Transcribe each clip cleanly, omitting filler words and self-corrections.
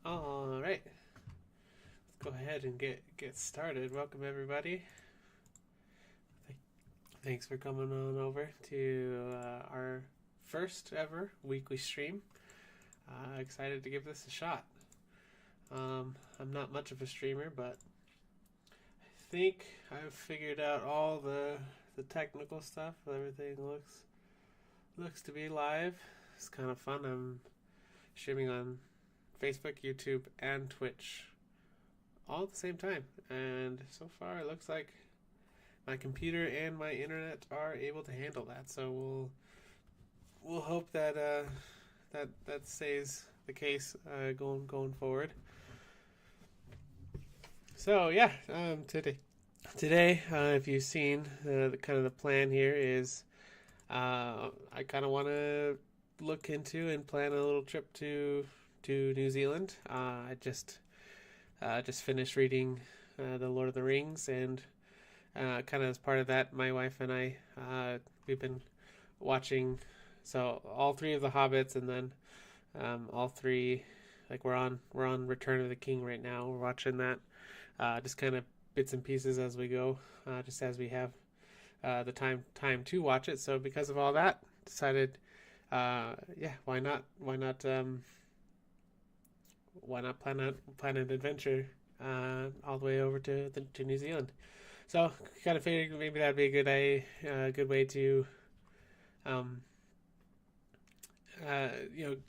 All right, let's go ahead and get started. Welcome everybody. Thanks for coming on over to our first ever weekly stream. Excited to give this a shot. I'm not much of a streamer, but I think I've figured out all the technical stuff. Everything looks to be live. It's kind of fun. I'm streaming on Facebook, YouTube, and Twitch all at the same time. And so far, it looks like my computer and my internet are able to handle that. So we'll hope that that stays the case going forward. So yeah, today, if you've seen the kind of the plan here is, I kind of want to look into and plan a little trip to New Zealand. I just finished reading the Lord of the Rings, and kind of as part of that, my wife and I we've been watching so all three of the Hobbits, and then all three, like we're on Return of the King right now. We're watching that, just kind of bits and pieces as we go, just as we have the time to watch it. So because of all that, decided, yeah, why not plan an adventure all the way over to New Zealand. So kind of figured maybe that'd be a good way to um,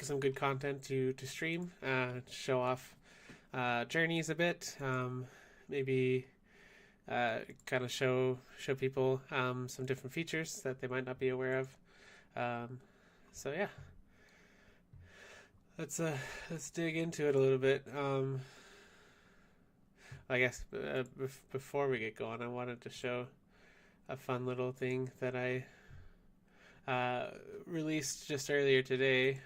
some good content to stream, show off Journeys a bit, maybe kind of show people some different features that they might not be aware of. So yeah, let's dig into it a little bit. I guess before we get going, I wanted to show a fun little thing that I released just earlier today.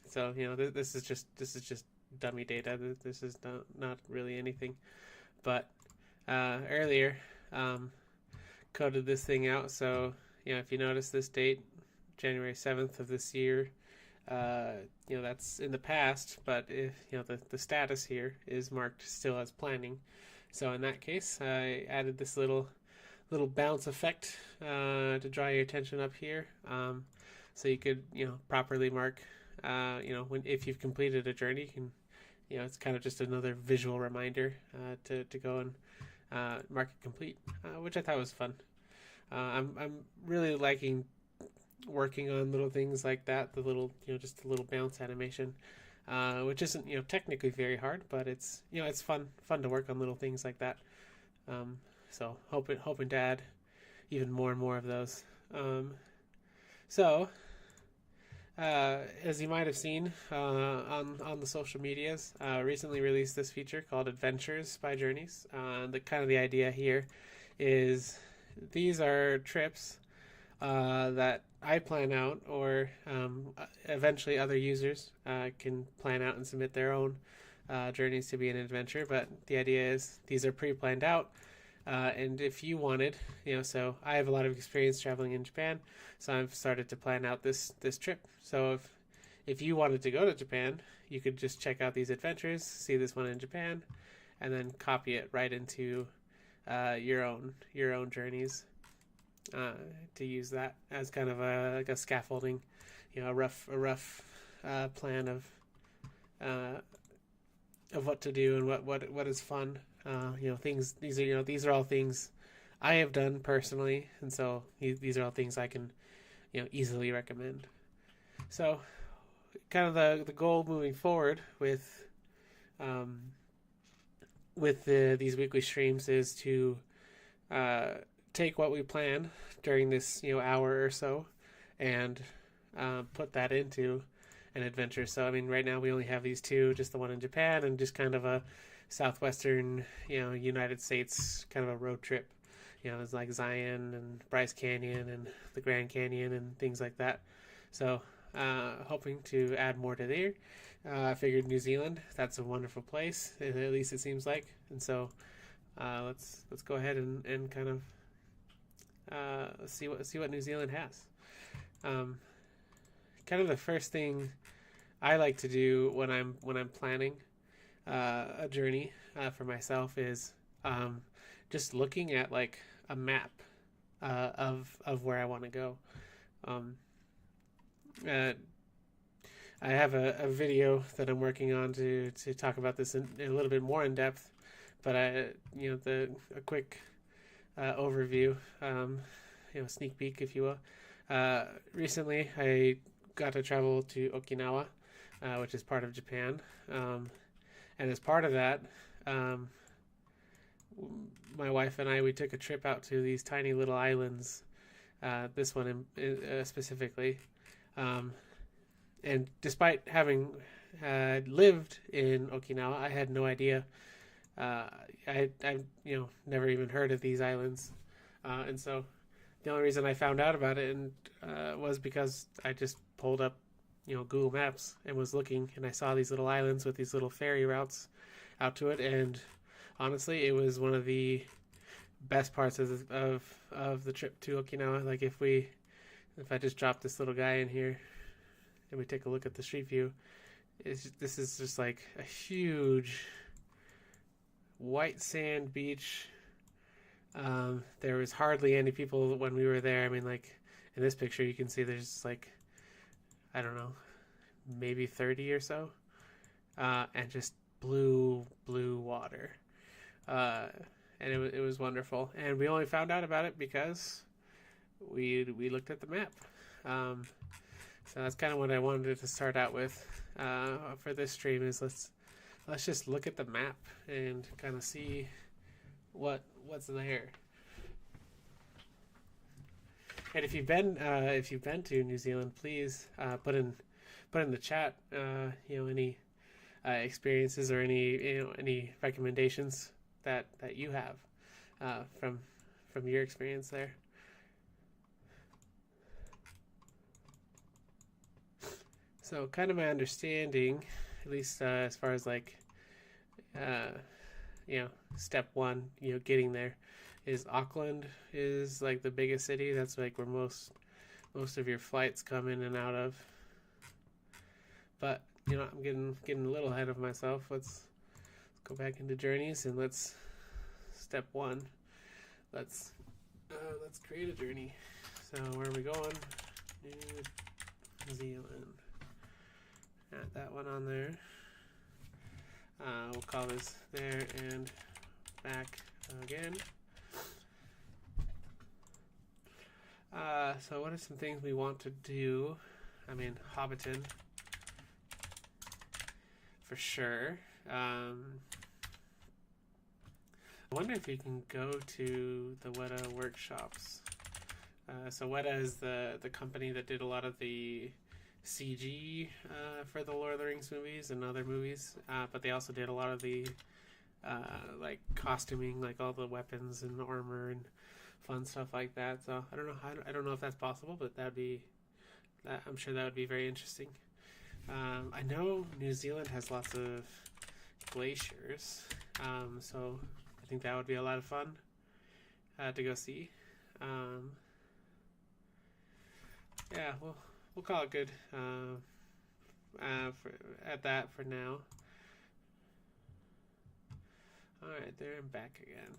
So this is just dummy data. This is not really anything, but earlier coded this thing out. So if you notice this date, January 7th of this year, that's in the past, but if the status here is marked still as planning. So in that case, I added this little bounce effect to draw your attention up here, so you could properly mark when if you've completed a journey. You can, it's kind of just another visual reminder to go and mark it complete, which I thought was fun. I'm really liking working on little things like that, the little just a little bounce animation, which isn't technically very hard, but it's fun to work on little things like that. So hoping to add even more and more of those. So as you might have seen on the social medias, recently released this feature called Adventures by Journeys. The idea here is these are trips that I plan out, or eventually other users can plan out and submit their own journeys to be an adventure. But the idea is these are pre-planned out, and if you wanted, so I have a lot of experience traveling in Japan, so I've started to plan out this trip. So if you wanted to go to Japan, you could just check out these adventures, see this one in Japan, and then copy it right into your own journeys. To use that as kind of like a scaffolding, a rough plan of what to do and what is fun. Things these are all things I have done personally, and so these are all things I can easily recommend. So, kind of the goal moving forward with these weekly streams is to take what we plan during this hour or so and put that into an adventure. So I mean, right now we only have these two, just the one in Japan and just kind of a southwestern United States kind of a road trip. It's like Zion and Bryce Canyon and the Grand Canyon and things like that. So hoping to add more to there. I figured New Zealand, that's a wonderful place, at least it seems like. And so let's go ahead and kind of see what New Zealand has. Kind of the first thing I like to do when I'm planning a journey for myself is um, just looking at like a map of where I want to go. Um, uh, I have a video that I'm working on to talk about this in a little bit more in depth, but the a quick overview, sneak peek, if you will. Recently, I got to travel to Okinawa, which is part of Japan, and as part of that, um, my wife and I we took a trip out to these tiny little islands. This one specifically, um, and despite having lived in Okinawa, I had no idea. Uh, I never even heard of these islands, and so the only reason I found out about it was because I just pulled up, Google Maps and was looking, and I saw these little islands with these little ferry routes out to it, and honestly, it was one of the best parts of the trip to Okinawa. Like if I just drop this little guy in here and we take a look at the street view, this is just like a huge white sand beach. There was hardly any people when we were there. I mean, like in this picture, you can see there's like, I don't know, maybe 30 or so, and just blue water. And it was wonderful. And we only found out about it because we looked at the map. So that's kind of what I wanted to start out with for this stream is let's just look at the map and kind of see what's there. And if you've been to New Zealand, please put in the chat any experiences or any recommendations that you have from your experience there. So kind of my understanding, at least as far as like step one, getting there, is Auckland is like the biggest city. That's like where most of your flights come in and out of. But I'm getting a little ahead of myself. Let's go back into Journeys and let's step one. Let's create a journey. So where are we going? New Zealand. Add that one on there. We'll call this there and back again. So what are some things we want to do? I mean, Hobbiton for sure. I wonder if you can go to the Weta workshops. So Weta is the company that did a lot of the CG for the Lord of the Rings movies and other movies, but they also did a lot of the like costuming, like all the weapons and armor and fun stuff like that. So I don't know if that's possible, but I'm sure that would be very interesting. I know New Zealand has lots of glaciers, so I think that would be a lot of fun to go see. Yeah, we'll call it good at that for now. Alright, there and back again.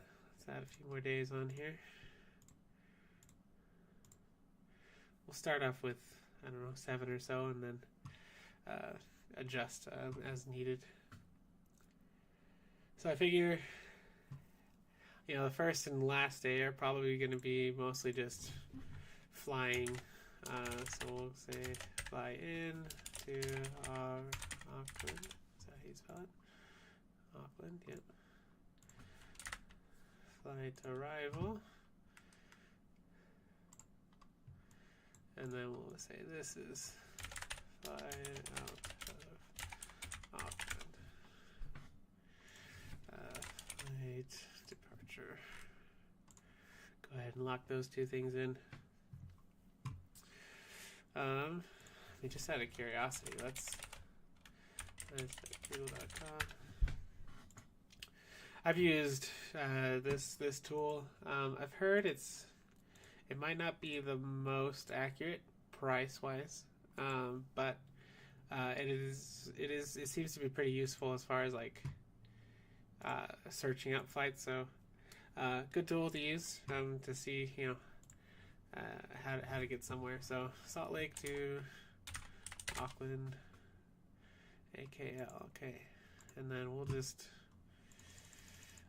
Let's add a few more days on here. We'll start off with, 7 or so, and then adjust as needed. So I figure, the first and last day are probably going to be mostly just flying. So we'll say fly in to Auckland. Is that how you spell it? Auckland, yep. Flight arrival. And then we'll say this is fly out of Auckland. Flight departure. Go ahead and lock those two things in. Just out of curiosity, let's Google.com. I've used this tool. I've heard it might not be the most accurate price wise, but It seems to be pretty useful as far as like searching up flights. So good tool to use to see how to get somewhere. So Salt Lake to Auckland, AKL. Okay, and then we'll just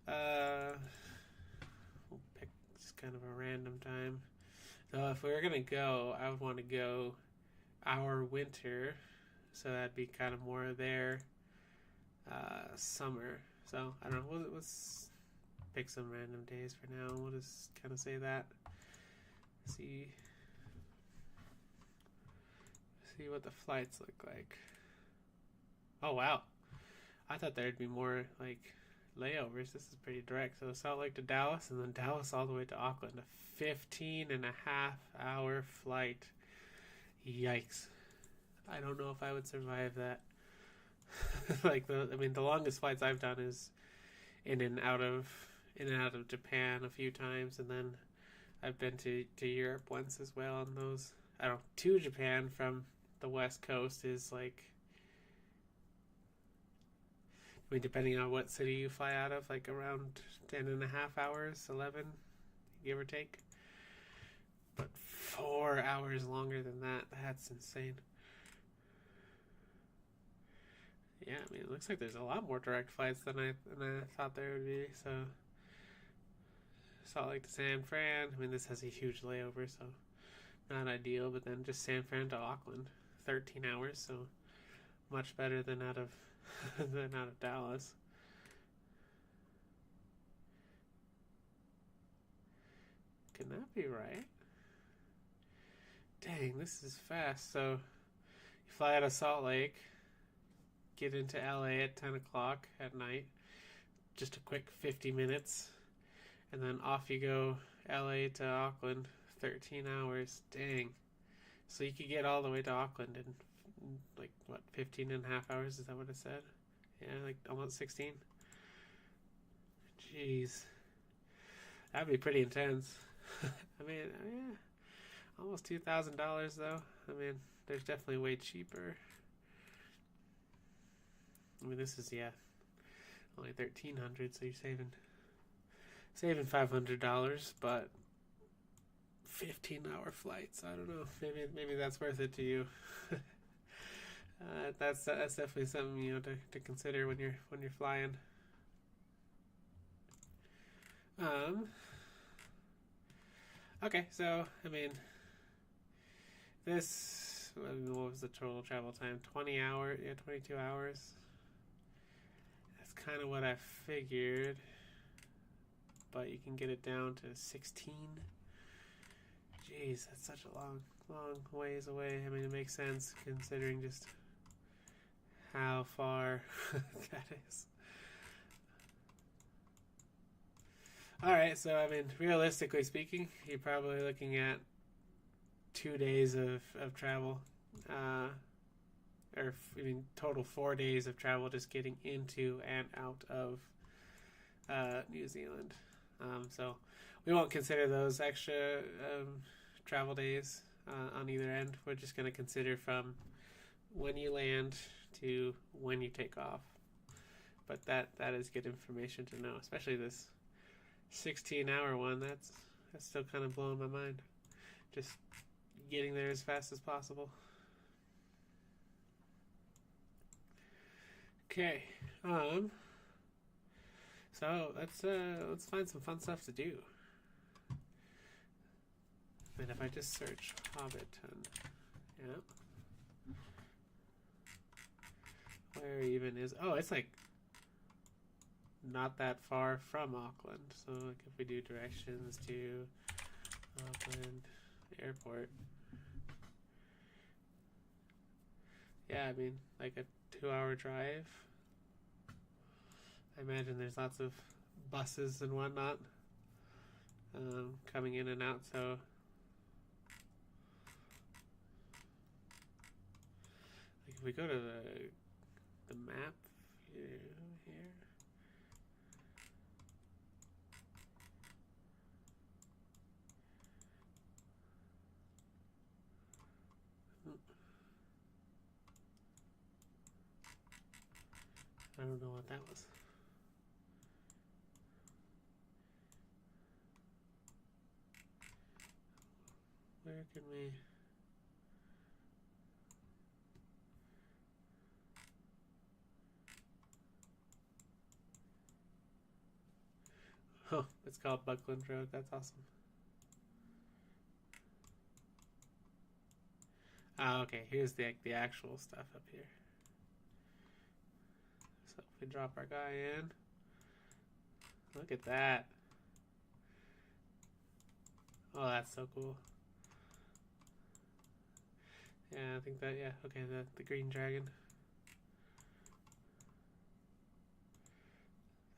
we'll pick just kind of a random time. So if we were gonna go, I would want to go our winter, so that'd be kind of more their summer. So I don't know. Let's pick some random days for now. We'll just kind of say that. See what the flights look like. Oh wow! I thought there'd be more like layovers. This is pretty direct. So Salt Lake to Dallas, and then Dallas all the way to Auckland. A 15.5-hour flight. Yikes! I don't know if I would survive that. The longest flights I've done is in and out of Japan a few times, and then I've been to Europe once as well. And those, I don't know, to Japan from the West Coast is like, I mean, depending on what city you fly out of, like around 10.5 hours, 11, give or take. But 4 hours longer than that, that's insane. Yeah, I mean, it looks like there's a lot more direct flights than I thought there would be. So, Salt Lake to San Fran. I mean, this has a huge layover, so not ideal. But then just San Fran to Auckland, 13 hours, so much better than out of Dallas. Can that be right? Dang, this is fast. So you fly out of Salt Lake, get into LA at 10 o'clock at night, just a quick 50 minutes, and then off you go, LA to Auckland, 13 hours. Dang. So you could get all the way to Auckland in like, what, 15.5 hours? Is that what it said? Yeah, like almost 16. Jeez. That'd be pretty intense. I mean, yeah, almost $2,000 though. I mean, there's definitely way cheaper. I mean, this is, yeah, only $1,300, so you're saving $500, but 15-hour flights. I don't know. Maybe that's worth it to you. That's definitely something to consider when you're flying. Okay, so I mean, this, what was the total travel time? 20 hours, yeah, 22 hours. That's kind of what I figured, but you can get it down to 16. Jeez, that's such a long ways away. I mean, it makes sense considering just how far that is. Alright, so I mean, realistically speaking, you're probably looking at 2 days of travel. Total 4 days of travel just getting into and out of New Zealand. So we won't consider those extra travel days on either end. We're just going to consider from when you land to when you take off. But that is good information to know, especially this 16-hour one. That's still kind of blowing my mind. Just getting there as fast as possible. Okay. So let's find some fun stuff to do. And if I just search Hobbiton, yeah. Where even is? Oh, it's like not that far from Auckland. So like if we do directions to Auckland Airport, yeah, I mean like a 2-hour drive. I imagine there's lots of buses and whatnot coming in and out. So like if we go to the map here. I don't know what that was. Where can we... Oh, it's called Buckland Road. That's awesome. Ah, okay. Here's the actual stuff up here. So if we drop our guy in, look at that. Oh, that's so cool. Yeah, I think that, yeah, okay, the green dragon.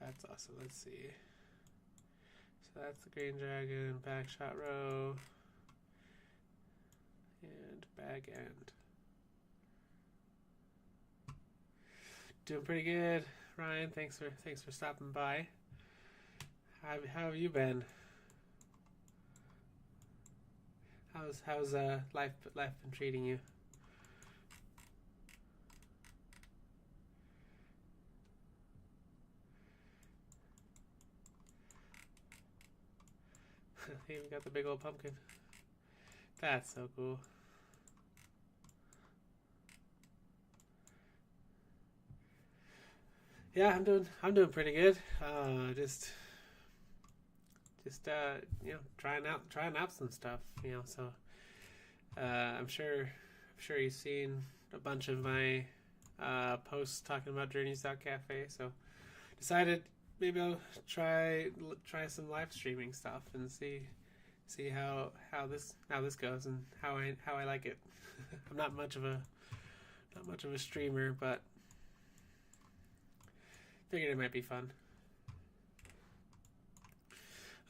That's awesome. Let's see. So that's the green dragon, back shot row, and bag end. Doing pretty good, Ryan. Thanks for stopping by. How have you been? How's life been treating you? They even got the big old pumpkin. That's so cool. Yeah, I'm doing pretty good. Just you know, trying out some stuff. You know, so I'm sure you've seen a bunch of my posts talking about Journeys.Cafe. So decided maybe I'll try some live streaming stuff and see how this goes and how I like it. I'm not much of a streamer, but figured it might be fun.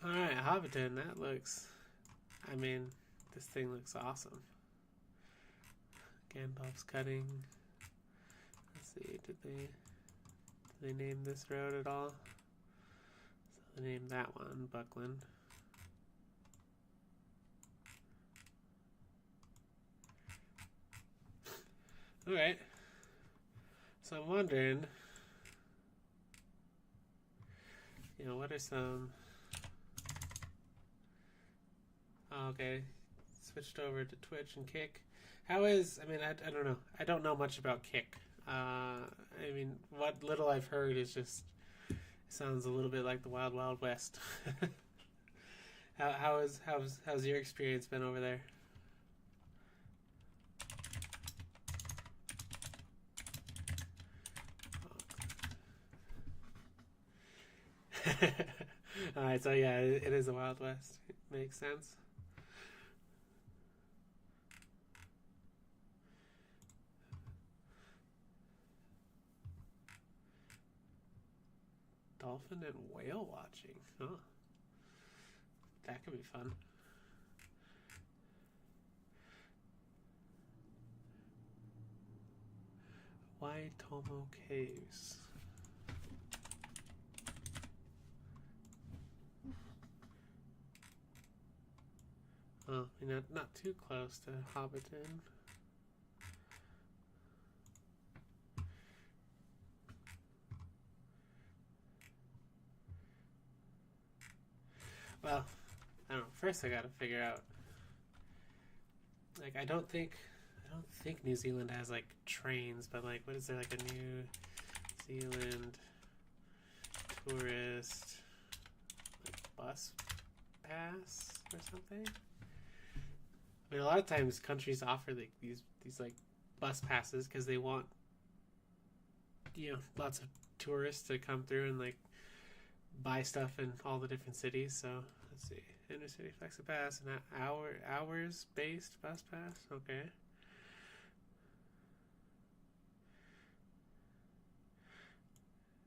All right, Hobbiton. That looks. I mean, this thing looks awesome. Gandalf's cutting. Let's see. Did they name this road at all? So they named that one Buckland. All right. So I'm wondering, you know, what are some... Oh, okay, switched over to Twitch and Kick. How is... I mean, I don't know. I don't know much about Kick. I mean, what little I've heard is just... sounds a little bit like the Wild Wild West. How's your experience been over there? Alright, so yeah, it is a Wild West. It makes sense. Dolphin and whale watching. Huh. That could be fun. Waitomo Caves. Oh, not too close to Hobbiton. Well, I don't know. First, I gotta figure out. Like, I don't think New Zealand has like trains, but like, what is there, like a New Zealand tourist like bus pass or something? I mean, a lot of times countries offer like these like bus passes because they want, you know, lots of tourists to come through and like buy stuff in all the different cities. So let's see, intercity flexi pass and hours based bus pass. Okay.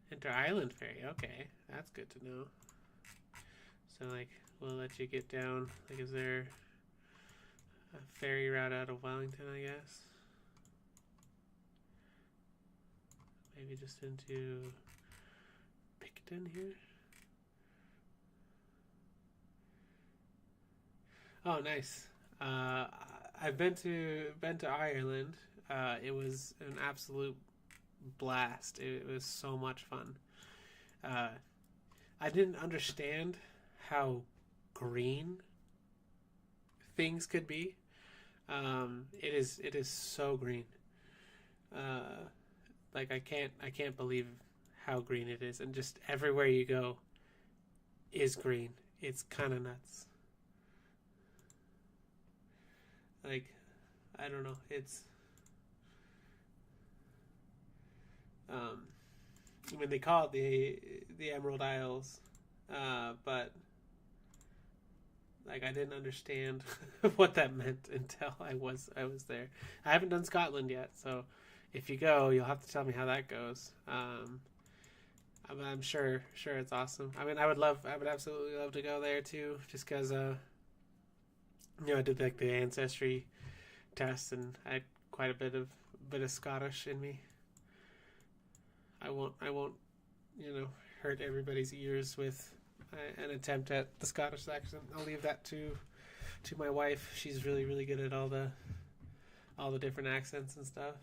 Inter island ferry. Okay, that's good to know. So like, we'll let you get down. Like, is there a ferry route out of Wellington? I guess. Maybe just into Picton here. Oh, nice. I've been to Ireland. It was an absolute blast. It was so much fun. Uh, I didn't understand how green things could be. It is so green. Uh, like I can't believe how green it is, and just everywhere you go is green. It's kind of nuts. Like I don't know. It's um, I mean they call it the Emerald Isles, but like I didn't understand what that meant until I was there. I haven't done Scotland yet, so if you go, you'll have to tell me how that goes. I'm sure it's awesome. I mean, I would absolutely love to go there too, just because I did like the ancestry test, and I had quite a bit of Scottish in me. I won't hurt everybody's ears with an attempt at the Scottish accent. I'll leave that to my wife. She's really really good at all the different accents and stuff.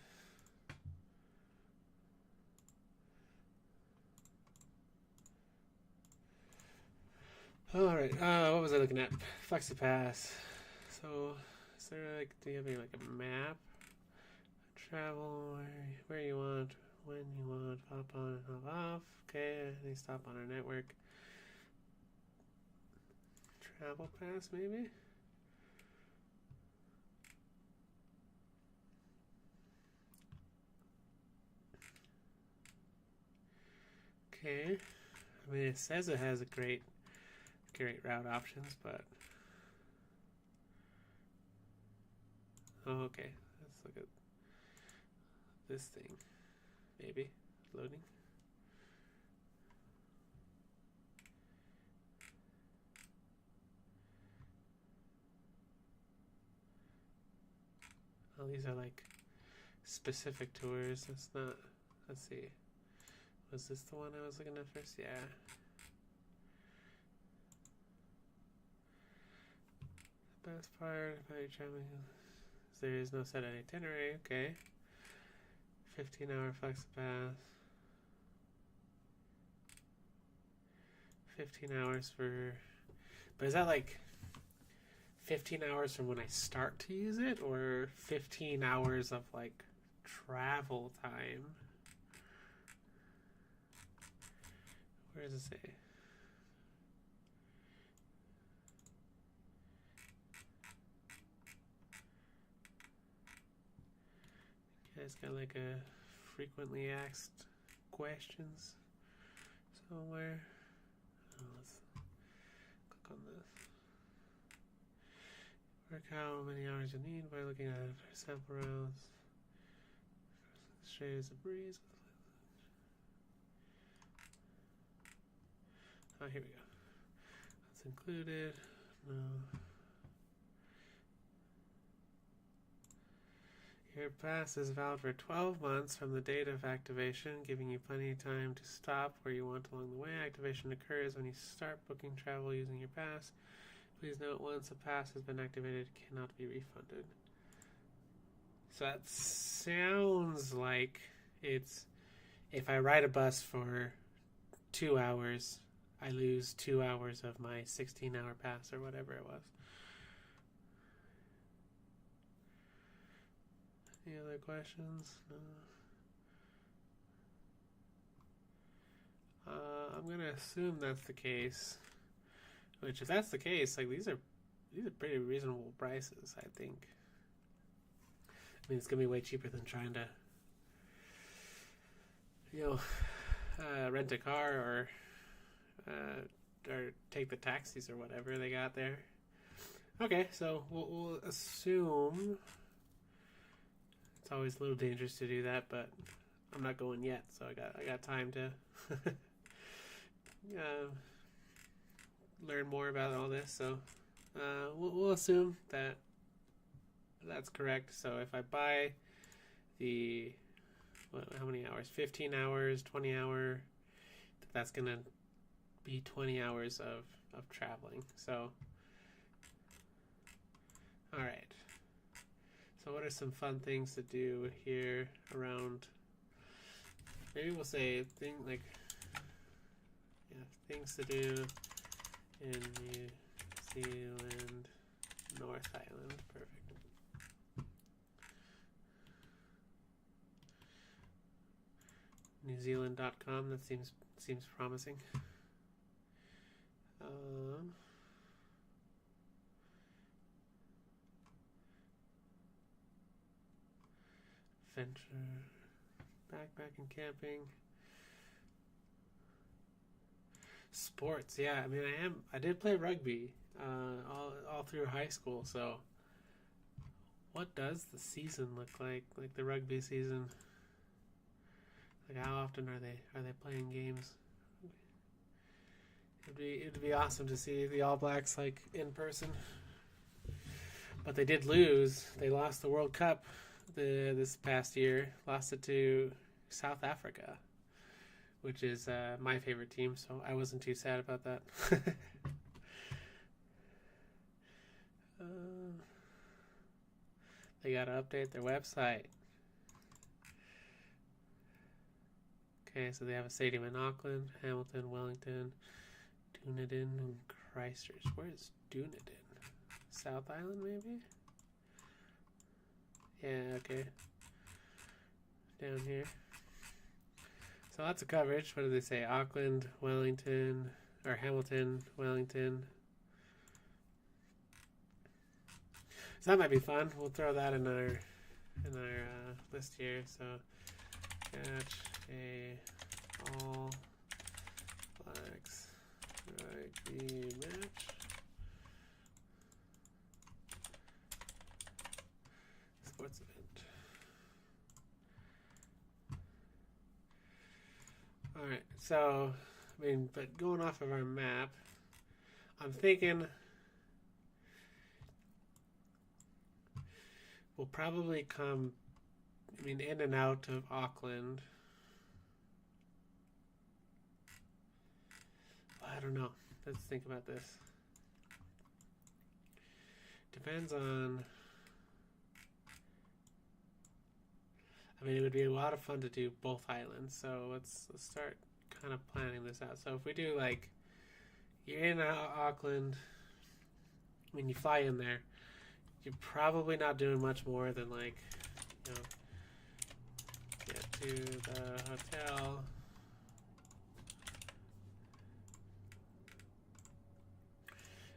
All right. What was I looking at? FlexiPass. So, is there do you have like a map? Travel where you want, when you want, hop on and hop off. Okay, they stop on our network. Travel pass, maybe? Okay. I mean, it says it has a great route options, but oh, okay. Let's look at this thing. Maybe loading. Oh, these are like specific tours. That's not. Let's see. Was this the one I was looking at first? Yeah. Best part about your traveling is there is no set itinerary. Okay. 15-hour FlexiPass. 15 hours for. But is that like 15 hours from when I start to use it, or 15 hours of like travel time? Where does it say? Okay, it's got like a frequently asked questions somewhere. Oh, let's click on this. Work how many hours you need by looking at sample routes. Straight as a breeze. Oh, here we go. That's included. No. Your pass is valid for 12 months from the date of activation, giving you plenty of time to stop where you want along the way. Activation occurs when you start booking travel using your pass. Please note, once a pass has been activated, it cannot be refunded. So that sounds like it's if I ride a bus for 2 hours, I lose 2 hours of my 16-hour pass or whatever it was. Any other questions? No. I'm gonna assume that's the case. Which, if that's the case, like these are pretty reasonable prices, I think. I mean, it's gonna be way cheaper than trying to, rent a car or take the taxis or whatever they got there. Okay, so we'll assume it's always a little dangerous to do that, but I'm not going yet, so I got time to learn more about all this. So we'll assume that that's correct. So if I buy the how many hours? 15 hours, 20 hour. That's gonna be 20 hours of traveling. So all right. So what are some fun things to do here around maybe we'll say things to do in New Zealand, North Island. Perfect. NewZealand.com. That seems promising. Venture, backpacking, camping, sports. Yeah, I mean, I did play rugby all through high school. So, what does the season look like? Like the rugby season. Like how often are they playing games? It'd be awesome to see the All Blacks like in person. But they did lose. They lost the World Cup this past year. Lost it to South Africa, which is my favorite team. So I wasn't too sad about that. They gotta update their website. Okay, so they have a stadium in Auckland, Hamilton, Wellington, Dunedin, and Christchurch. Where is Dunedin? South Island, maybe? Yeah, okay. Down here. So lots of coverage. What do they say? Auckland, Wellington, or Hamilton, Wellington. So that might be fun. We'll throw that in our list here. So catch a All Blacks rugby match. Sports event. Alright, so, I mean, but going off of our map, I'm thinking we'll probably come, I mean, in and out of Auckland. I don't know. Let's think about this. Depends on... I mean, it would be a lot of fun to do both islands, so let's start kind of planning this out. So if we do, like, you're in Auckland, when you fly in there, you're probably not doing much more than, like, you know, get to the hotel,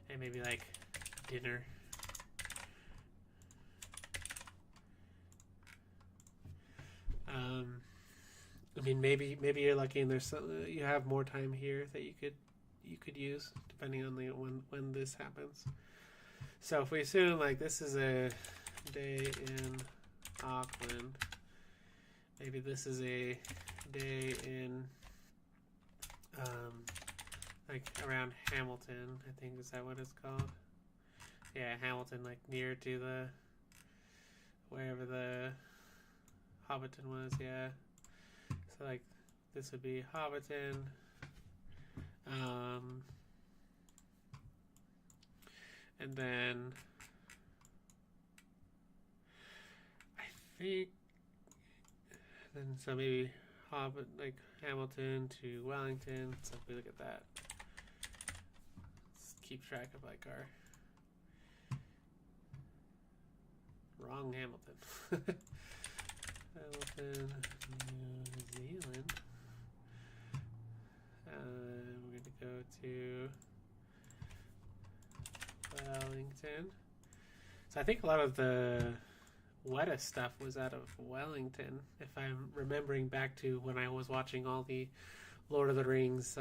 and maybe, like, dinner. I mean, maybe you're lucky and there's you have more time here that you could use depending on when this happens. So if we assume like this is a day in Auckland, maybe this is a day in like around Hamilton. I think is that what it's called? Yeah, Hamilton, like near to the wherever the Hobbiton was, yeah. So like this would be Hobbiton. And then I think so maybe Hobbit like Hamilton to Wellington. So if we look at that. Let's keep track of like our wrong Hamilton. Hamilton, New Zealand. We're going to go to Wellington. So I think a lot of the wettest stuff was out of Wellington, if I'm remembering back to when I was watching all the Lord of the Rings,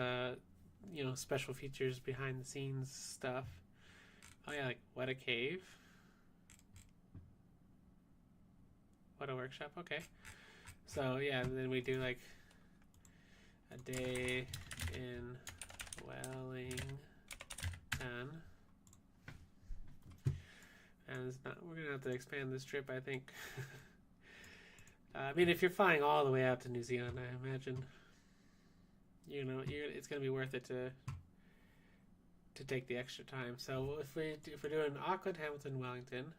special features, behind the scenes stuff. Oh yeah, like Weta Cave. Weta Workshop, okay. So yeah, then we do like a day in Wellington. And it's not, we're gonna have to expand this trip, I think. I mean, if you're flying all the way out to New Zealand, I imagine, it's gonna be worth it to take the extra time. So if we're doing Auckland, Hamilton, Wellington,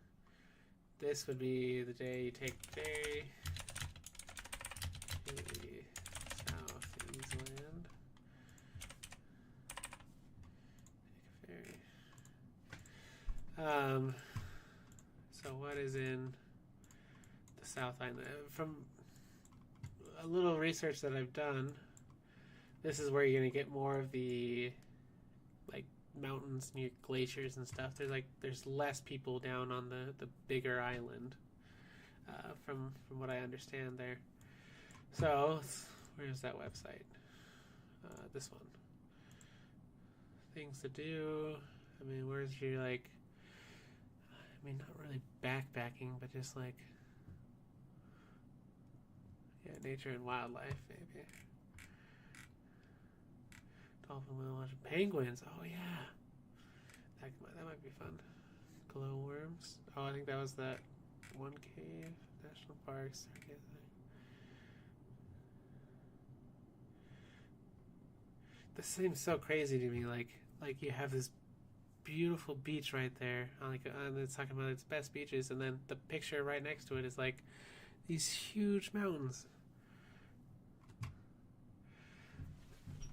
this would be the day you take the So what is in the South Island? From a little research that I've done, this is where you're gonna get more of the like mountains near glaciers and stuff. There's less people down on the bigger island, from what I understand there. So where's that website? This one. Things to do. I mean, where's your like? I mean, not really backpacking, but just like, yeah, nature and wildlife, maybe. Dolphin whale watching penguins. Oh yeah, that might be fun. Glowworms. Oh, I think that was that one cave. National parks. This seems so crazy to me. Like you have this beautiful beach right there, and it's talking about its best beaches, and then the picture right next to it is like these huge mountains.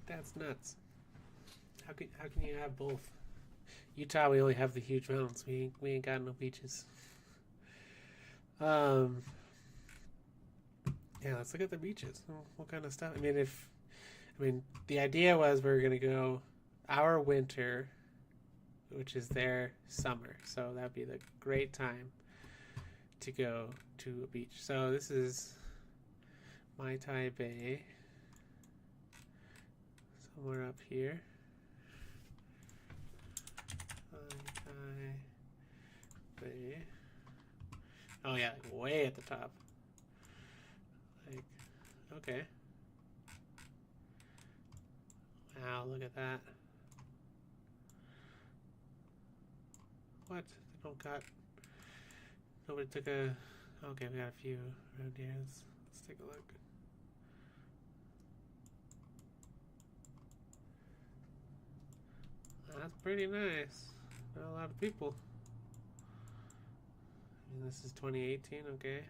That's nuts. How can you have both? Utah, we only have the huge mountains. We ain't got no beaches. Yeah, let's look at the beaches. What kind of stuff? I mean, the idea was we were gonna go our winter, which is their summer. So that'd be the great time to go to a beach. So this is Mai Tai Bay, somewhere up here. Mai Tai Bay. Oh yeah, like way at the top. Like, okay. Wow, look at that. What? They don't got... Nobody took a... Okay, we got a few around here. Let's take a look. That's pretty nice. Not a lot of people. And this is 2018, okay.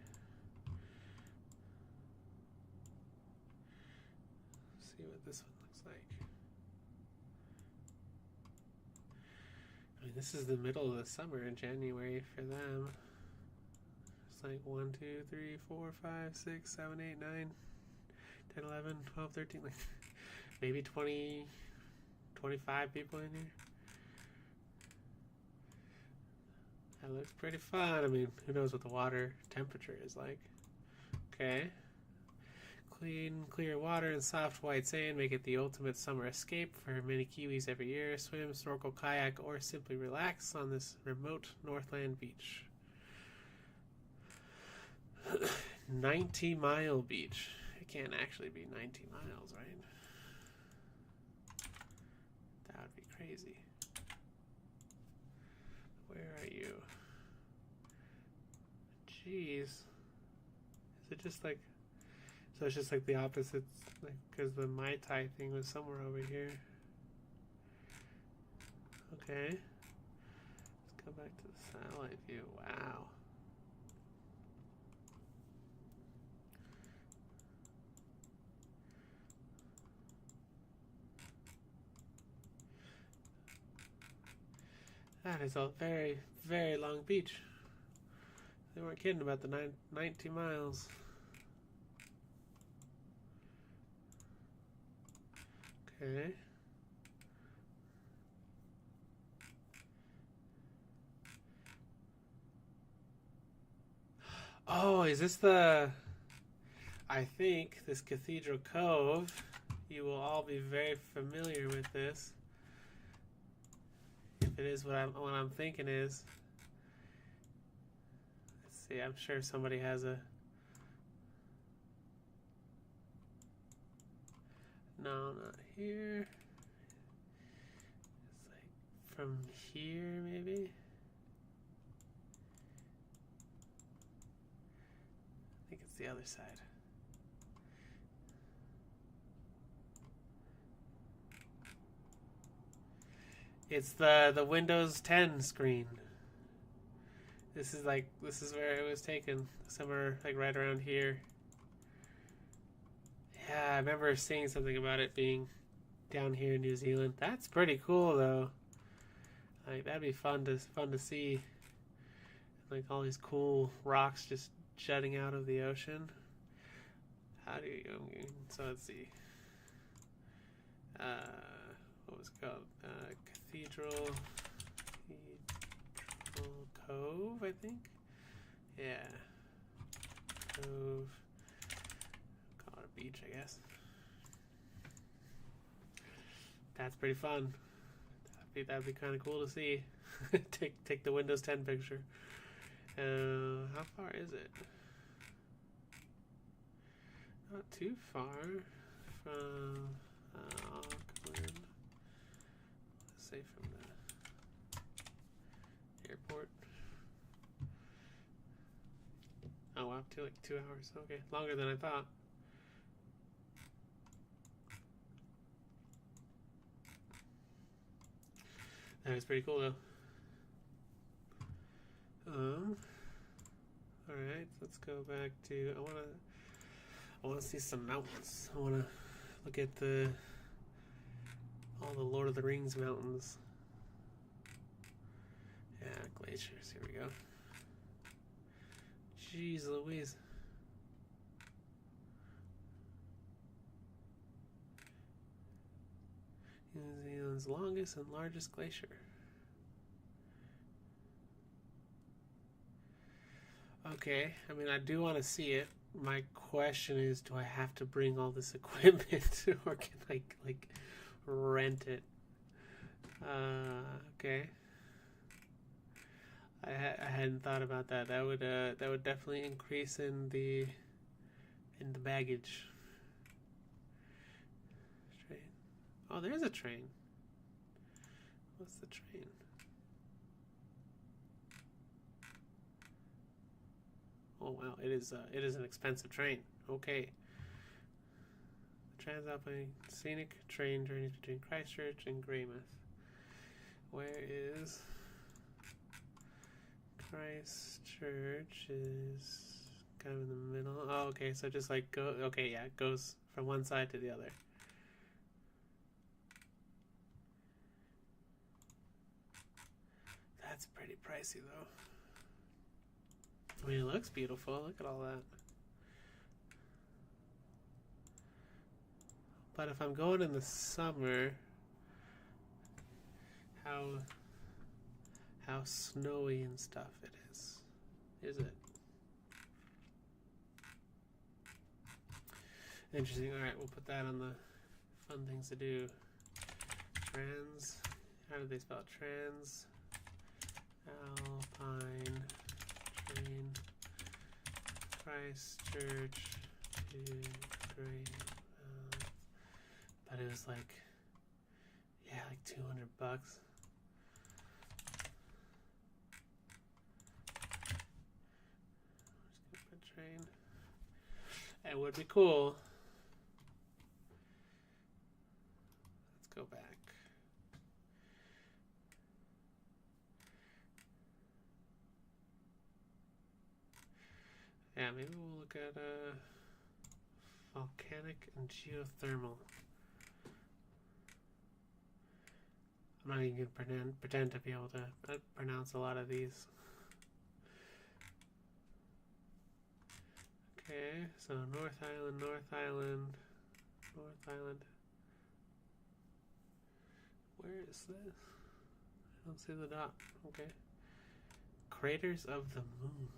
Let's see what this one looks like. I mean, this is the middle of the summer in January for them. It's like 1, 2, 3, 4, 5, 6, 7, 8, 9, 10, 11, 12, 13, like maybe 20, 25 people in here. That looks pretty fun. I mean, who knows what the water temperature is like. Okay. Clean, clear water and soft white sand make it the ultimate summer escape for many Kiwis every year. Swim, snorkel, kayak, or simply relax on this remote Northland beach. 90-mile beach. It can't actually be 90 miles, right? That would be crazy. Where are you? Jeez. Is it just like... So it's just like the opposite, like, because the Mai Tai thing was somewhere over here. Okay. Let's go back to the satellite view. Wow. That is a very, very long beach. They weren't kidding about the 90 miles. Okay. Oh, is this the... I think this Cathedral Cove, you will all be very familiar with this. If it is what I'm thinking is. Let's see, I'm sure somebody has a... No, not here. It's like from here, maybe? I think it's the other side. It's the Windows 10 screen. This is where it was taken. Somewhere like right around here. Yeah, I remember seeing something about it being down here in New Zealand. That's pretty cool, though. Like that'd be fun to see. like all these cool rocks just jutting out of the ocean. How do you? So let's see. What was it called? Cathedral Cove, I think. Yeah. Cove. Call it a beach, I guess. That's pretty fun. That'd be kind of cool to see. take the Windows 10 picture. How far is it? Not too far from Auckland. Let's say from the airport. Oh, up to like 2 hours. Okay, longer than I thought. That was pretty cool though. All right, let's go back to. I wanna see some mountains. I wanna look at all the Lord of the Rings mountains. Yeah, glaciers. Here we go. Jeez Louise. New Zealand's longest and largest glacier. Okay, I mean, I do want to see it. My question is, do I have to bring all this equipment, or can I like rent it? Okay. I hadn't thought about that. That would definitely increase in the baggage. Train. Oh, there's a train. What's the train? Oh wow, it is an expensive train. Okay. The Transalpine Scenic Train journeys between Christchurch and Greymouth. Where is Christchurch? Is kind of in the middle. Oh, okay, so just like go. Okay, yeah, it goes from one side to the other. That's pretty pricey though. I mean, it looks beautiful. Look at all that. But if I'm going in the summer, how snowy and stuff it is it? Interesting. All right, we'll put that on the fun things to do. How do they spell it? Alpine train, Christchurch to Greymouth. But it was like, yeah, like $200. Just gonna put train. It would be cool. Let's go back. Yeah, maybe we'll look at volcanic and geothermal. I'm not even gonna pretend to be able to pronounce a lot of these. Okay, so North Island. Where is this? I don't see the dot. Okay. Craters of the Moon.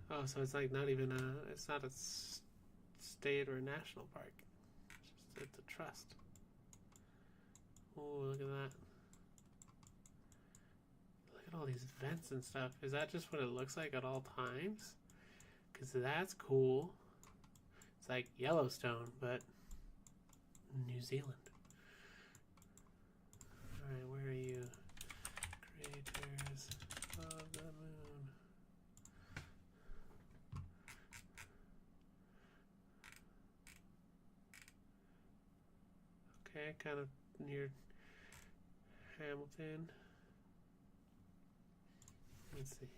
Oh, so it's like not even it's not a state or a national park. It's a trust. Oh, look at that. Look at all these vents and stuff. Is that just what it looks like at all times? Because that's cool. It's like Yellowstone, but New Zealand. Alright, where are you? Craters of the Moon. Okay, kind of near Hamilton. Let's see.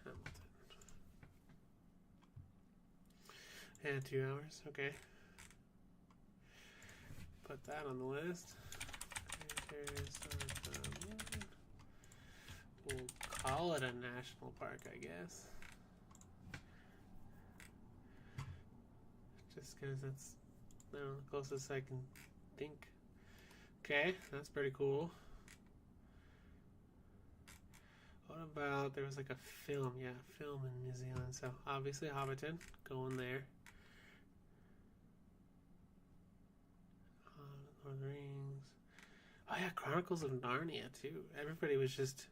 Hamilton. Yeah, 2 hours. Okay. Put that on the list. We'll call it a national park, I guess. Just because that's the closest I can think. Okay, that's pretty cool. What about, there was like a film, yeah, film in New Zealand. So obviously Hobbiton, going there. Lord of the Rings. Oh yeah, Chronicles of Narnia too. Everybody was just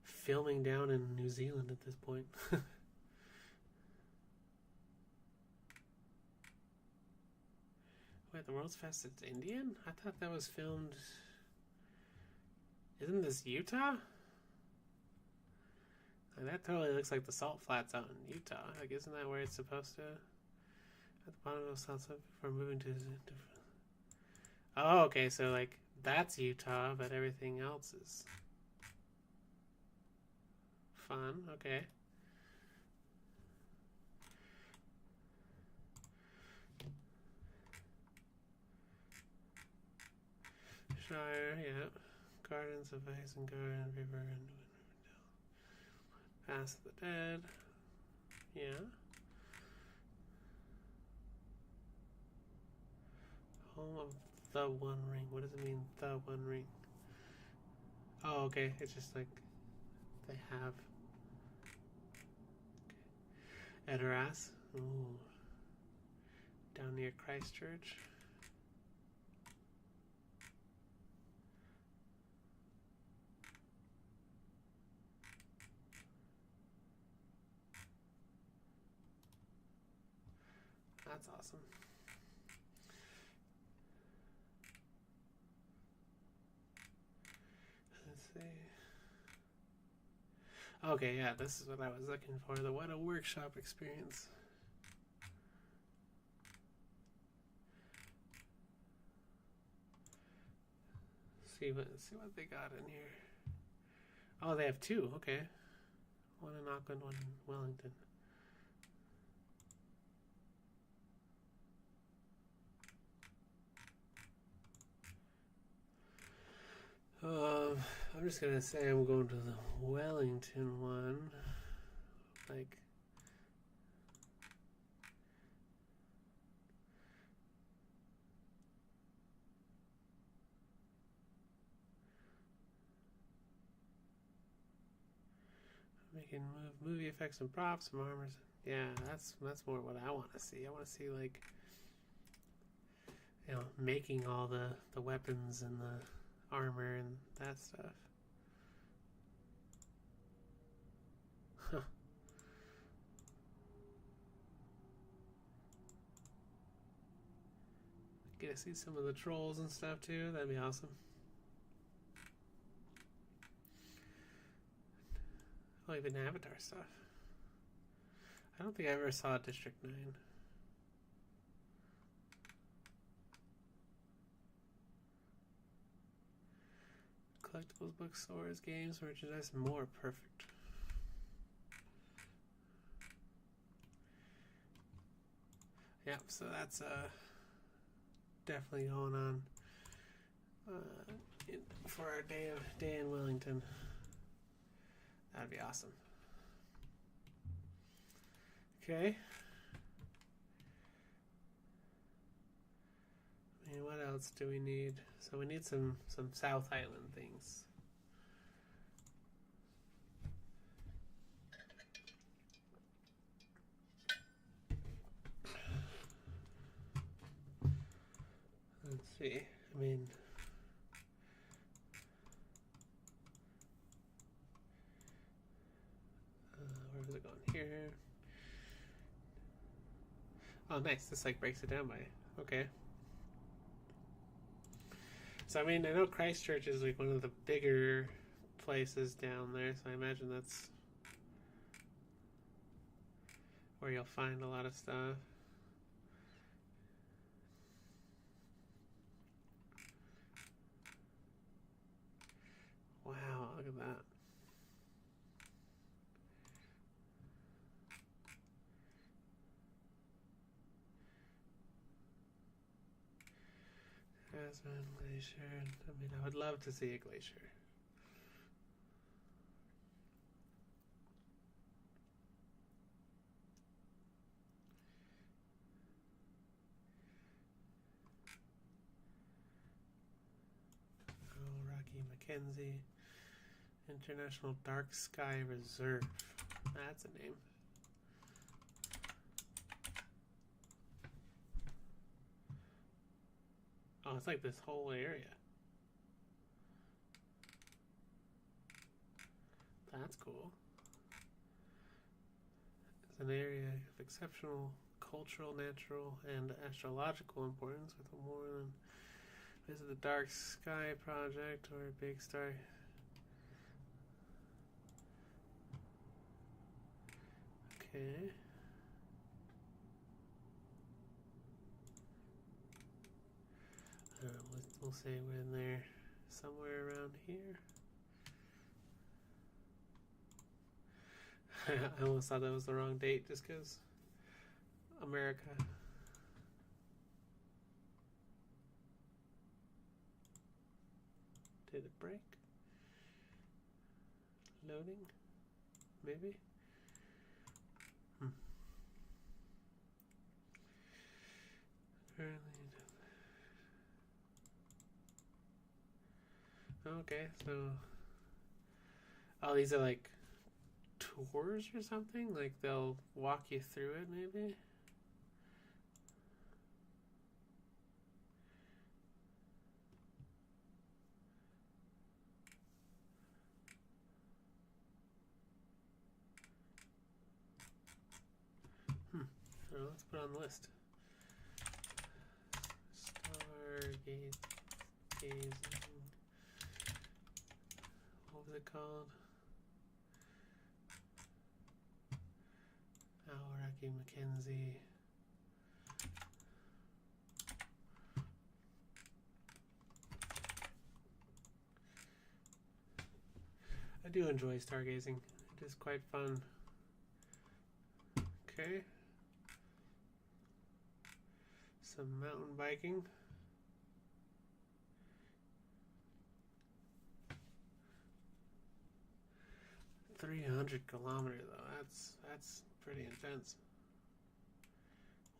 filming down in New Zealand at this point. Wait, the world's fastest Indian? I thought that was filmed. Isn't this Utah? Like, that totally looks like the salt flats out in Utah. Like, isn't that where it's supposed to? At the bottom of South before moving to different. Oh, okay. So like that's Utah, but everything else is fun. Okay. Shire, yeah. Gardens of Ice and Garden, River and Riverdale. Pass of the Dead. Yeah. Home of the One Ring. What does it mean, the One Ring? Oh, okay. It's just like they have. Okay. Edoras. Ooh. Down near Christchurch. That's awesome. Let's see. Okay, yeah, this is what I was looking for. The What a Workshop experience. See what they got in here. Oh, they have two. Okay, one in Auckland, one in Wellington. I'm just gonna say I'm going to the Wellington one. Like, making movie effects and props, some armors. Yeah, that's more what I want to see. I want to see like, you know, making all the weapons and the armor and that stuff. Huh. Get to see some of the trolls and stuff too. That'd be awesome. Oh, even Avatar stuff. I don't think I ever saw District 9. Collectibles, books, stores, games, merchandise, more. Perfect. Yeah, so that's definitely going on for our day in Wellington. That'd be awesome. Okay. And what else do we need? So we need some South Island things. Let's see. I mean, where was it going? Here. Oh, nice. This like breaks it down by. Okay. So I mean, I know Christchurch is like one of the bigger places down there, so I imagine that's where you'll find a lot of stuff. Wow, look at that. Aspen Glacier. I mean, I would love to see a glacier. Oh, Rocky Mackenzie International Dark Sky Reserve. That's a name. Oh, it's like this whole area. That's cool. It's an area of exceptional cultural, natural, and astrological importance with more than visit the Dark Sky Project or a big star. Okay. We'll say we're in there somewhere around here. I almost thought that was the wrong date just because America. Did it break? Loading? Maybe? Okay, so oh, these are like tours or something? Like they'll walk you through it, maybe? So let's put it on the list. Stargazing. What was it called? Rocky Mackenzie. I do enjoy stargazing. It is quite fun. Okay. Some mountain biking. $300 kilometers though. That's pretty intense.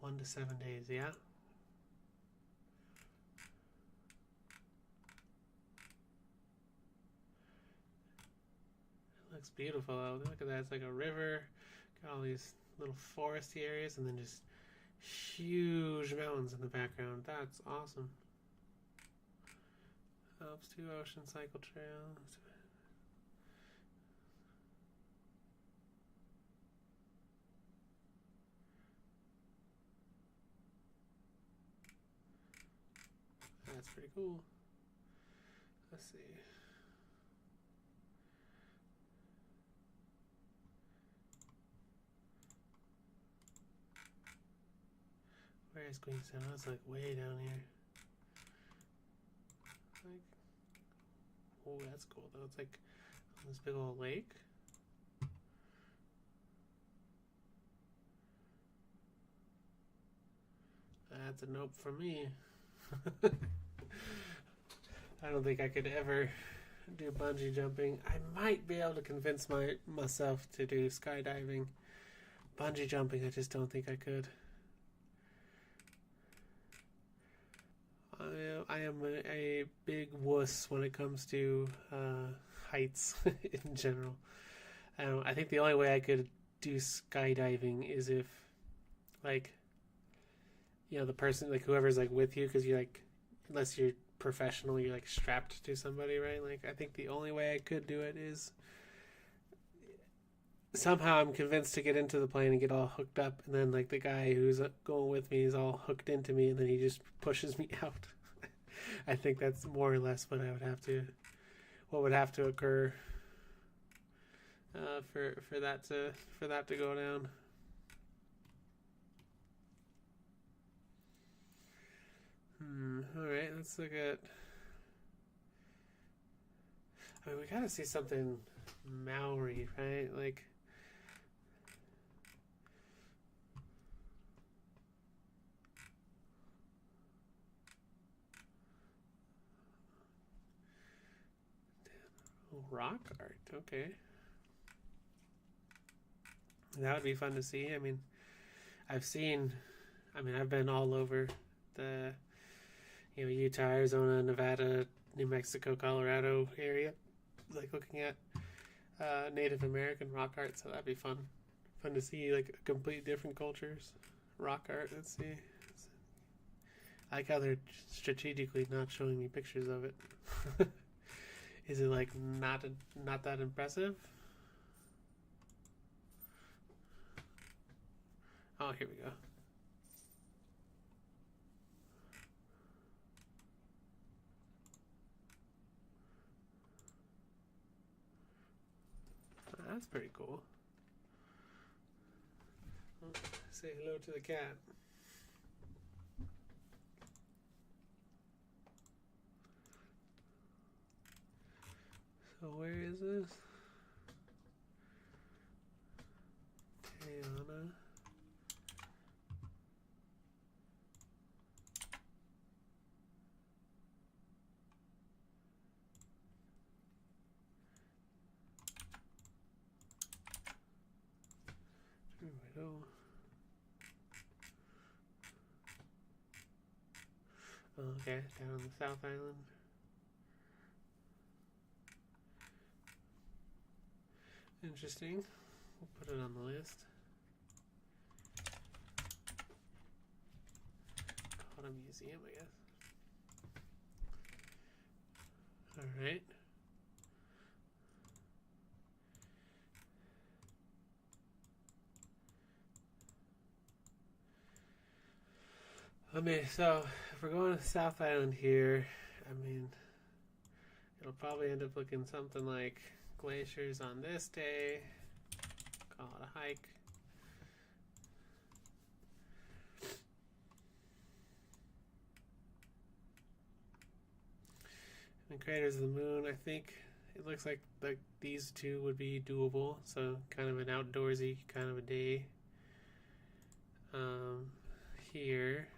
1 to 7 days, yeah. It looks beautiful though. Look at that. It's like a river. Got all these little foresty areas and then just huge mountains in the background. That's awesome. Alps to Ocean Cycle Trail. That's pretty cool. Let's see. Where is Queenstown? That's like way down here. Like, oh, that's cool though. It's like on this big old lake. That's a nope from me. I don't think I could ever do bungee jumping. I might be able to convince myself to do skydiving. Bungee jumping, I just don't think I could. I am a big wuss when it comes to heights in general. I think the only way I could do skydiving is if, like, you know, the person, like, whoever's, like, with you, because you're, like, unless you're professional, you're, like, strapped to somebody, right? Like, I think the only way I could do it is somehow I'm convinced to get into the plane and get all hooked up, and then, like, the guy who's going with me is all hooked into me, and then he just pushes me out. I think that's more or less what would have to occur for that to go down. All right, let's look at. I mean, we gotta see something Maori, right? Like. rock art. Okay. That would be fun to see. I mean, I've been all over the, Utah, Arizona, Nevada, New Mexico, Colorado area, like looking at Native American rock art. So that'd be fun to see, like complete different cultures, rock art. Let's see. I like how they're strategically not showing me pictures of it. Is it like not that impressive? Oh, here we go. That's pretty cool. Say hello to the cat. So where is this? Tiana. There we go. Okay, down on the South Island. Interesting. We'll put it on the list. Call it a museum, I guess. Alright. So if we're going to South Island here, I mean, it'll probably end up looking something like glaciers on this day. Call it a hike. And craters of the moon, I think it looks like these two would be doable. So kind of an outdoorsy kind of a day. Here,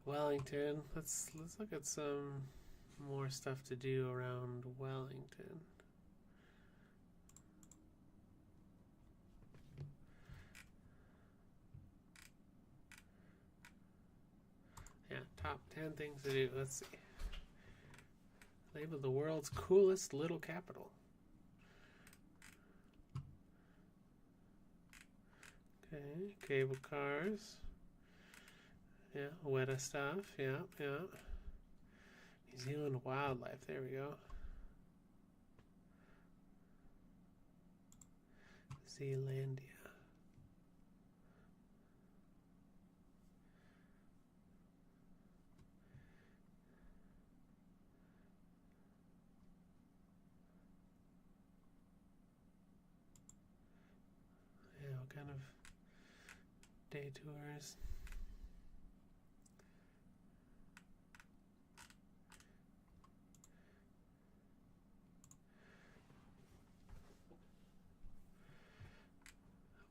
Wellington. Let's look at some more stuff to do around Wellington. Yeah, top 10 things to do. Let's see. Labeled the world's coolest little capital. Okay, cable cars. Yeah, Weta stuff. Yeah. New Zealand wildlife. There we go. Zealandia. Yeah, what kind of day tours?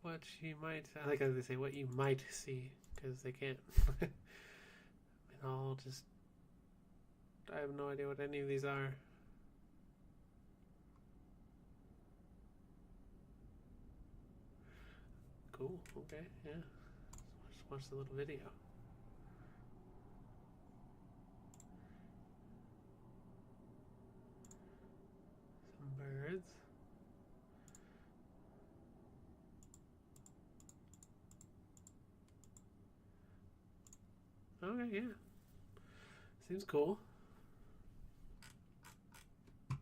What you might, I like how they say what you might see, because they can't. And I'll just, I have no idea what any of these are. Cool, okay, yeah. Let's watch the little video. Some birds. Okay, yeah. Seems cool. Are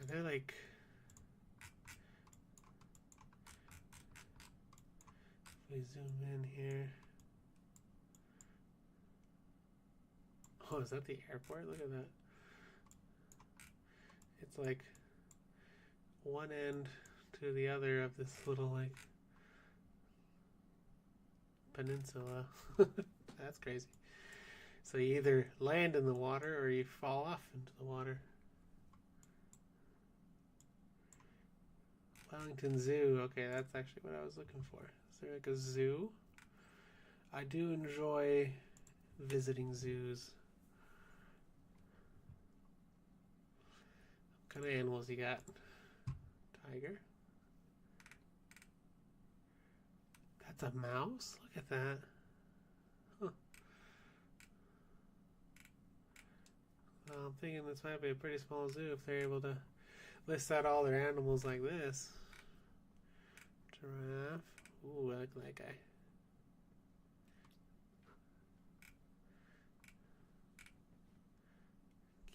there like... If we zoom in here... Oh, is that the airport? Look at that. It's like one end to the other of this little like peninsula. That's crazy. So you either land in the water or you fall off into the water. Wellington Zoo. Okay, that's actually what I was looking for. Is there like a zoo? I do enjoy visiting zoos. kind of animals you got? Tiger. That's a mouse? Look at that. Huh. Well, I'm thinking this might be a pretty small zoo if they're able to list out all their animals like this. Giraffe. Ooh, I like that guy.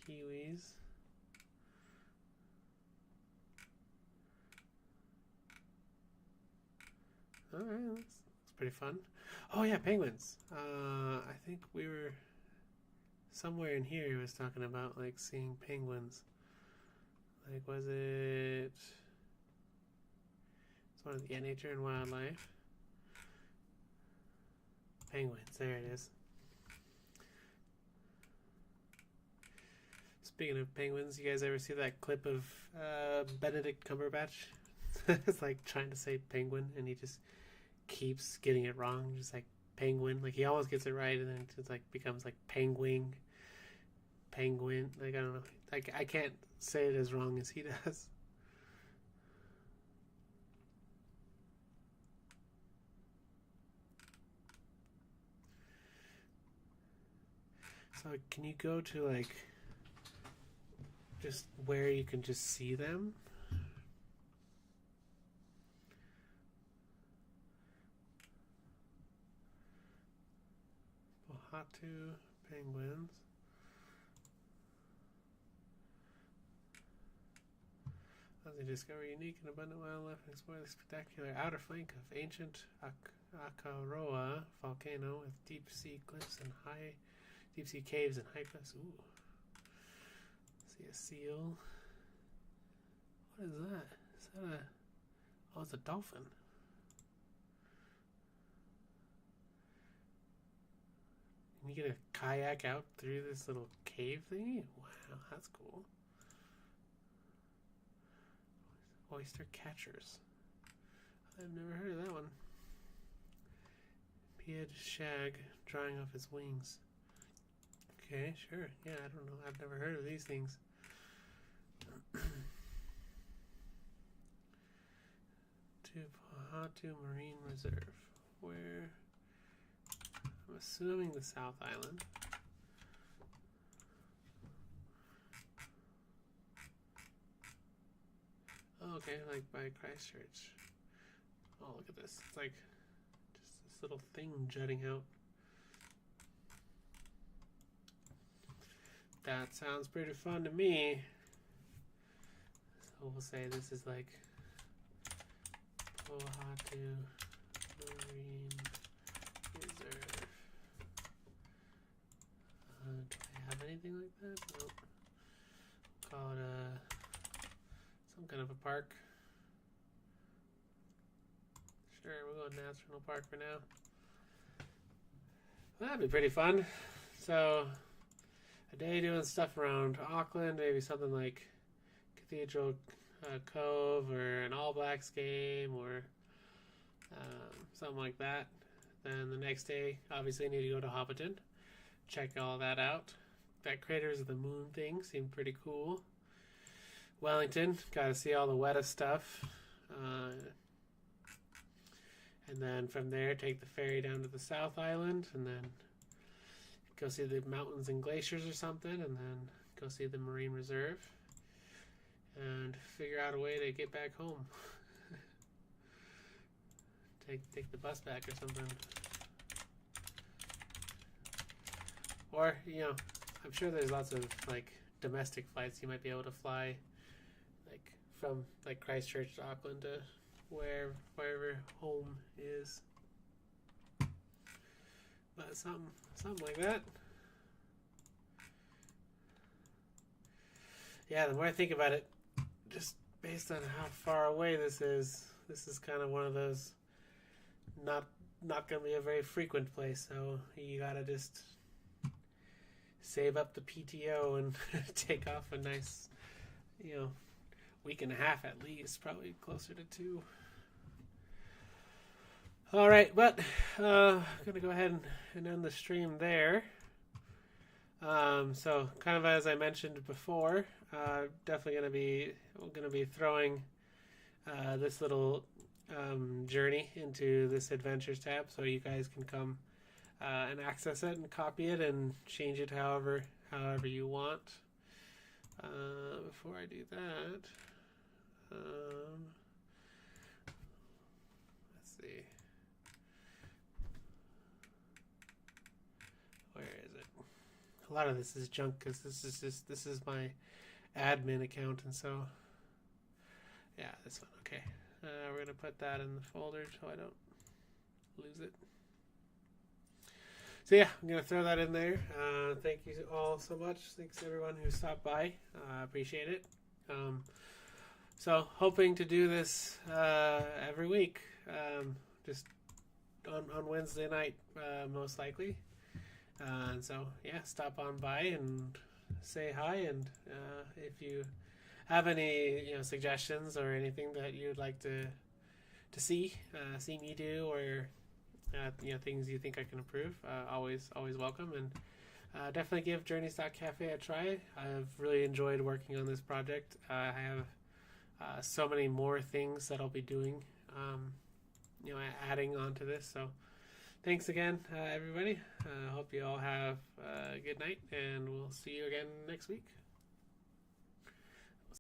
Kiwis. Alright, that's pretty fun. Oh yeah, penguins. I think we were somewhere in here he was talking about like seeing penguins. Like was it it's one of the Nature and Wildlife. Penguins, there it is. Speaking of penguins, you guys ever see that clip of Benedict Cumberbatch? It's like trying to say penguin and he just keeps getting it wrong, just like penguin. Like he always gets it right and then it just like becomes like penguin. Like I don't know. Like I can't say it as wrong as he does. So can you go to like just where you can just see them? Pohatu penguins. As they discover unique and abundant wildlife and explore the spectacular outer flank of ancient Akaroa volcano with deep sea cliffs and high deep sea caves and high cliffs. Ooh. See a seal. What is that? Is that a... Oh, it's a dolphin. Can you get a kayak out through this little cave thingy? Wow, that's cool. Oyster catchers. I've never heard of that one. Pied shag drying off its wings. Okay, sure. Yeah, I don't know. I've never heard of these things. To Pohatu Marine Reserve. Where? I'm assuming the South Island. Oh, okay, like by Christchurch. Oh, look at this. It's like just this little thing jutting out. That sounds pretty fun to me. So we'll say this is like Pohatu Marine Reserve. Do I have anything like that? Nope. Call it some kind of a park. Sure, we'll go National Park for now. Well, that'd be pretty fun. So, a day doing stuff around Auckland, maybe something like Cathedral Cove or an All Blacks game or something like that. Then the next day, obviously, I need to go to Hobbiton, check all that out. That Craters of the Moon thing seemed pretty cool. Wellington, got to see all the wettest stuff. And then from there, take the ferry down to the South Island and then go see the mountains and glaciers or something, and then go see the Marine Reserve and figure out a way to get back home. take the bus back or something. Or, you know, I'm sure there's lots of like domestic flights you might be able to fly like from like Christchurch to Auckland to wherever home is. But something like that. Yeah, the more I think about it, just based on how far away this is kind of one of those not going to be a very frequent place. So you gotta just save up the PTO and take off a nice, week and a half at least, probably closer to 2. All right, but I'm going to go ahead and end the stream there. So kind of as I mentioned before, definitely gonna be throwing this little journey into this adventures tab, so you guys can come and access it and copy it and change it however you want. Before I do that, let's see, where is it? A lot of this is junk because this is my admin account, and so yeah, this one. Okay, we're gonna put that in the folder so I don't lose it. So yeah, I'm gonna throw that in there. Thank you all so much. Thanks everyone who stopped by. Appreciate it. Um, so hoping to do this every week, just on Wednesday night, most likely. And so yeah, stop on by and say hi. And if you have any suggestions or anything that you'd like to see me do, or things you think I can improve, always welcome. And definitely give Journeys.Cafe a try. I've really enjoyed working on this project. I have so many more things that I'll be doing, adding on to this. So thanks again, everybody. Hope you all have a good night, and we'll see you again next week.